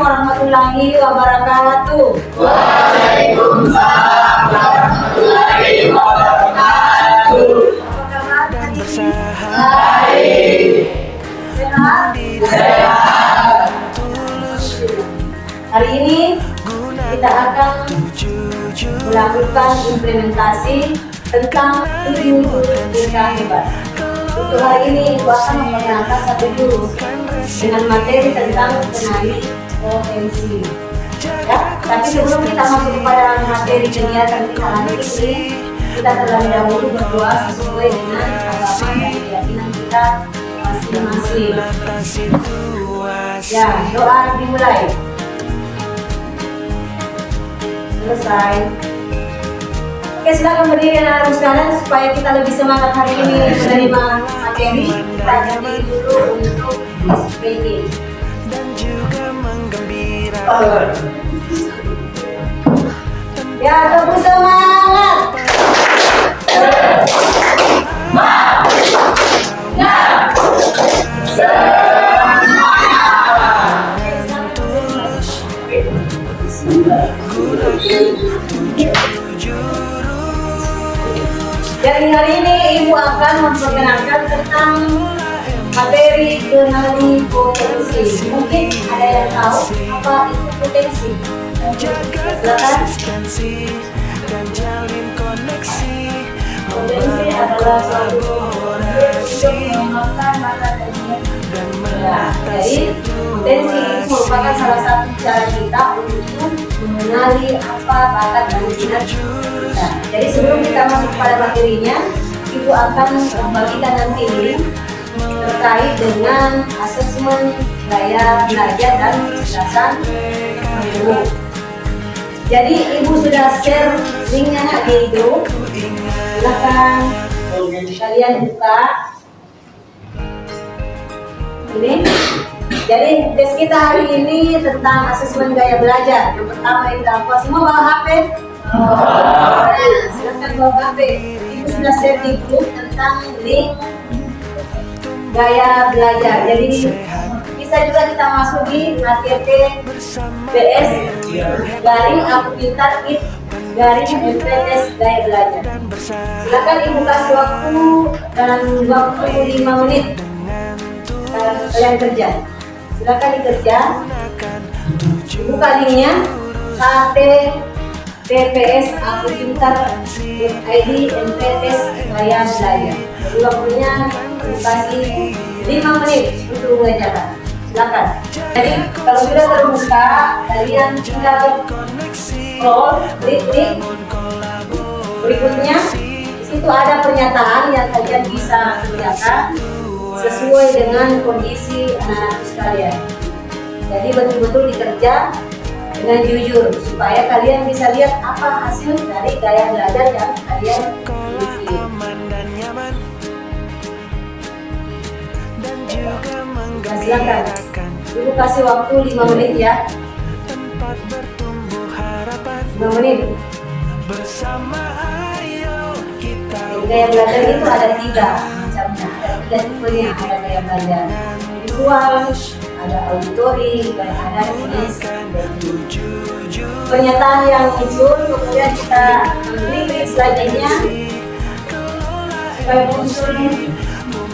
warahmatullahi wabarakatuh. Waalaikumsalam warahmatullahi wabarakatuh. Apa kabar hari ini? Baik. Sehat? Sehat. Hari ini kita akan melakukan implementasi tentang 7 huruf berkah hebat. Untuk hari ini Ibu akan memperkenalkan satu guru dengan materi tentang kenali potensi. Ya, tapi sebelum kita masuk kepada materi kegiatan kita hari ini, kita terlebih dahulu berdoa sesuai dengan agama dan keyakinan kita masing-masing. Ya, doa dimulai. Selesai. Oke, silakan berdiri anak-anak sekalian supaya kita lebih semangat hari ini menerima materi. Kita jadi dulu untuk speaking. Ya, tepuk semangat. Jadi hari ini Ibu akan memperkenalkan tentang materi kenali potensi. Mungkin ada yang tahu apa itu potensi? Silakan. Potensi adalah suatu untuk mengembangkan mata dan jadi potensi itu merupakan salah satu cara kita untuk mengenali apa bakat dan minat kita. Jadi sebelum kita masuk pada materinya, Ibu akan membagikan nanti link terkait dengan asesmen gaya belajar dan kecerdasan ilmu. Jadi Ibu sudah share linknya di grup. Silakan kalian buka. Ini. Jadi tes kita hari ini tentang asesmen gaya belajar. Yang pertama yang kita lakukan, semua bawa HP. Silakan bawa HP. Ibu sudah share di grup tentang link gaya belajar. Jadi bisa juga kita masuk di https /aku pintar /MPTS gaya belajar. Silakan Ibu kasih waktu dan waktu 5 menit kalian kerja. Silakan dikerja. Buka linknya https aku pintar /MPTS gaya belajar. Jadi waktunya kasih 5 menit untuk mengerjakan. Silakan. Jadi kalau sudah terbuka, kalian tinggal scroll, klik berikutnya. Di situ ada pernyataan yang kalian bisa kerjakan sesuai dengan kondisi anak-anak sekalian. Jadi betul-betul dikerja dengan jujur supaya kalian bisa lihat apa hasil dari gaya belajar yang kalian miliki. Nah, silakan. Ibu kasih waktu 5 menit ya. 5 menit. Gaya belajar itu ada 3 macamnya. Ada 3 tipenya. Ada gaya belajar visual, ada auditory, dan ada kinesthetik. Pernyataan yang muncul kemudian kita klik selanjutnya supaya muncul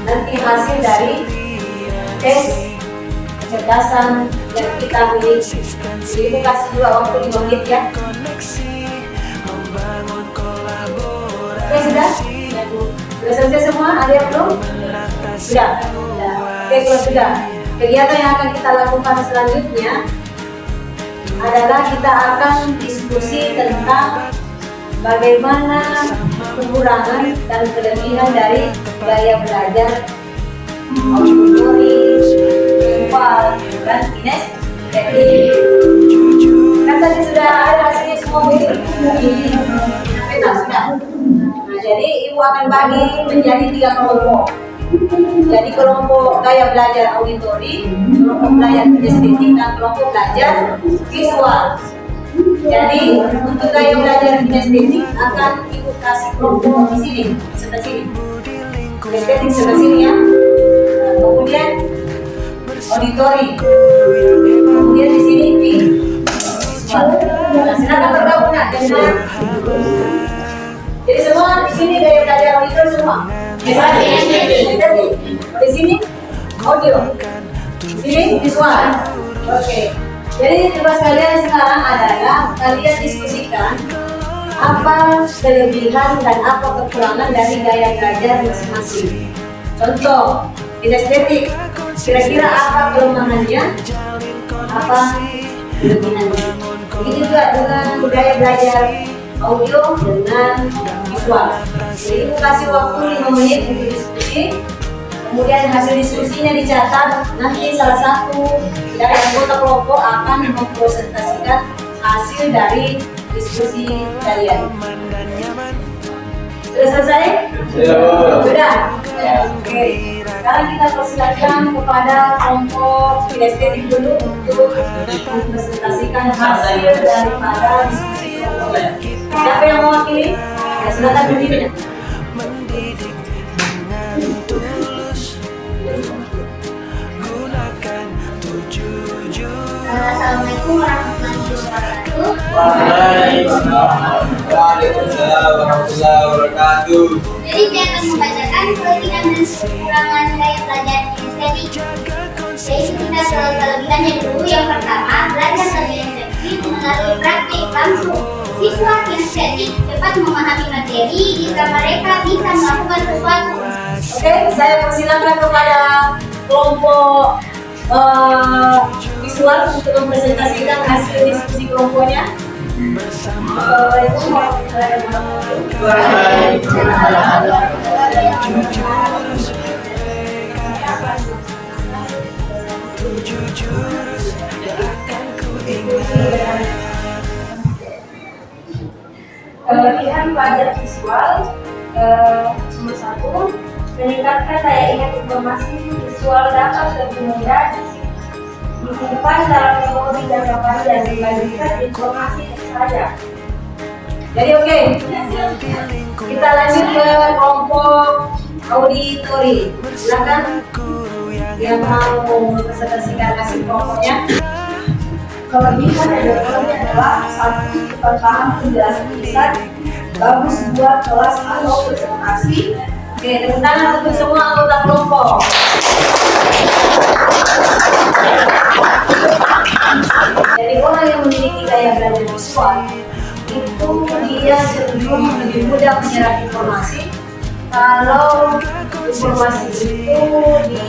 nanti hasil dari tes kecerdasan yang kita miliki. Ibu kasih juga waktu 5 menit ya. Oke, sudah? Sudah selesai semua? Ada yang belum? Sudah? Oke, kalau sudah, kegiatan yang akan kita lakukan selanjutnya adalah kita akan diskusi tentang bagaimana kekurangan dan kelebihan dari gaya belajar auditory, visual, dan kinesthetik. Kan tadi sudah ada hasilnya semua ini. Sudah. Nah, jadi Ibu akan bagi menjadi 3 kelompok. Jadi kelompok gaya belajar auditory, kelompok belajar kinesthetik, dan kelompok belajar visual. Jadi untuk gaya belajar kinesthetik akan Ibu kasih kelompok di sini, sebelah sini. Kinesthetik sebelah sini ya. Kemudian auditory, kemudian kemudian di sini visual. Nah, silakan bergabung nak dengan. Jadi semua di sini gaya belajar audio semua. Di sini audio, di sini visual. Oke. Jadi tugas kalian sekarang adalah kalian diskusikan apa kelebihan dan apa kekurangan dari gaya belajar masing-masing. Contoh, kinestetik, kira-kira apa kelemahannya, apa kelebihannya. Ini juga dengan gaya belajar audio dengan visual. Jadi aku kasih waktu 5 menit untuk diskusi. Kemudian hasil diskusinya dicatat. Nanti salah satu dari anggota kelompok akan mempresentasikan hasil dari diskusi kalian. Sudah selesai? Sudah? Oke. Sekarang kita persilakan kepada kelompok kinestetik dulu untuk mempresentasikan hasil daripada diskusi kelompoknya. Siapa yang mewakili? Ya, silakan berdiri. Assalamualaikum warahmatullahi wabarakatuh. Waalaikumsalam warahmatullahi wabarakatuh. Jadi saya akan membacakan kelebihan dan kekurangan gaya belajar kinestetik. Jadi kita ke kelebihannya dulu. Yang pertama, belajar gaya kinestetik melalui praktik langsung. Siswa kinestetik cepat memahami materi jika mereka bisa melakukan sesuatu. Oke, saya persilakan kepada kelompok visual untuk mempresentasikan hasil diskusi kelompoknya. Assalamualaikum warahmatullahi Kelebihan belajar visual nomor 1, meningkatkan daya ingat informasi visual dapat lebih mudah disimpan dalam memori jangka panjang dibandingkan informasi saja. Jadi oke, kita lanjut ke kelompok auditori. Silakan yang mau mempresentasikan hasil kelompoknya. Kelebihan auditori adalah 1, ketahanan penjelasan tulisan bagus buat kelas atau presentasi. Oke, tepuk tangan untuk semua anggota kelompok. Jadi orang yang memiliki gaya belajar visual itu dia cenderung lebih mudah menyerap informasi. Kalau informasi itu di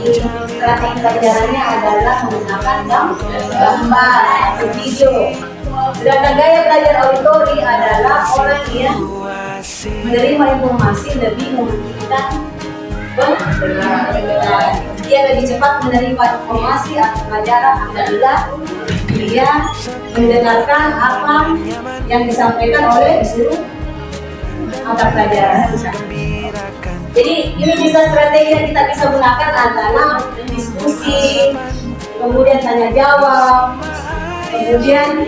strategi pelajarannya adalah menggunakan gambar atau video. Sedangkan gaya belajar auditori adalah orang yang menerima informasi lebih membutuhkan pendengaran. Dia lebih cepat menerima informasi atau pelajaran apabila dia mendengarkan apa yang disampaikan oleh guru mata pelajaran. Jadi ini bisa strategi yang kita bisa gunakan adalah diskusi, kemudian tanya jawab, kemudian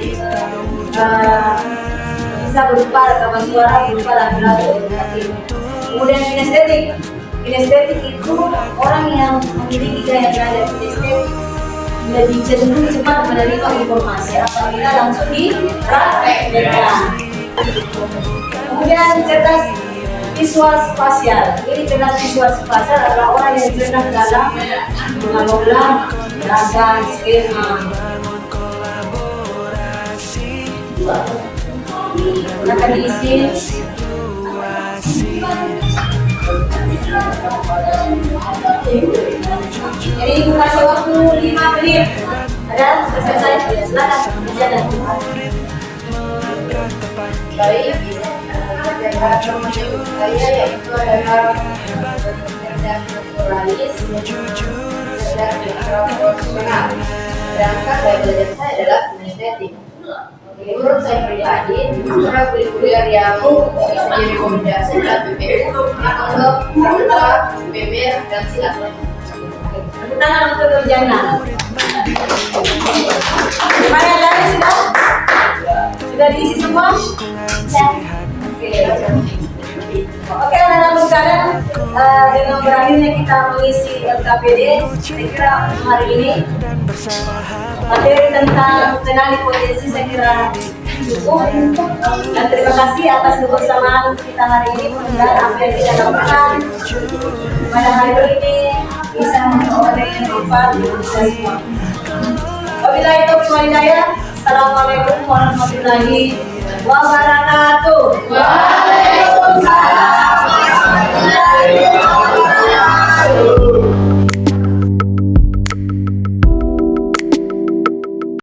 bisa berupa rekaman suara, berupa lagu-lagu edukatif. Kemudian kinestetik. Kinestetik itu orang yang memiliki gaya belajar kinestetik lebih cenderung cepat menerima informasi apabila langsung dipraktekkan. Kemudian cerdas visual spasial. Jadi cerdas visual spasial adalah orang yang cerdas dalam mengelola data skema. Akan diisi. Jadi ibu kasih waktu 5 menit. Ada selesai. Silakan berjalan. Baik, saya yaitu adalah cerdas naturalis, cerdas proporsional. Sedangkan gaya belajar saya adalah kinestetik. Menurut saya pribadi, para kuliah yang bisa direkomendasi adalah BPU, Fakultas, BPR, dan Silat. Tepuk tangan untuk Nurjana. Gimana tadi sudah diisi semua? Oke, dalam keadaan dengan berakhirnya kita mengisi LKPD, saya kira hari ini materi tentang kenali potensi saya kira cukup. Dan terima kasih atas kebersamaan kita hari ini. Mudah-mudahan apa yang kita lakukan pada hari ini bisa memperoleh manfaat untuk kita semua. Wabillahi taufiq wal hidayah. Assalamualaikum warahmatullahi wabarakatuh.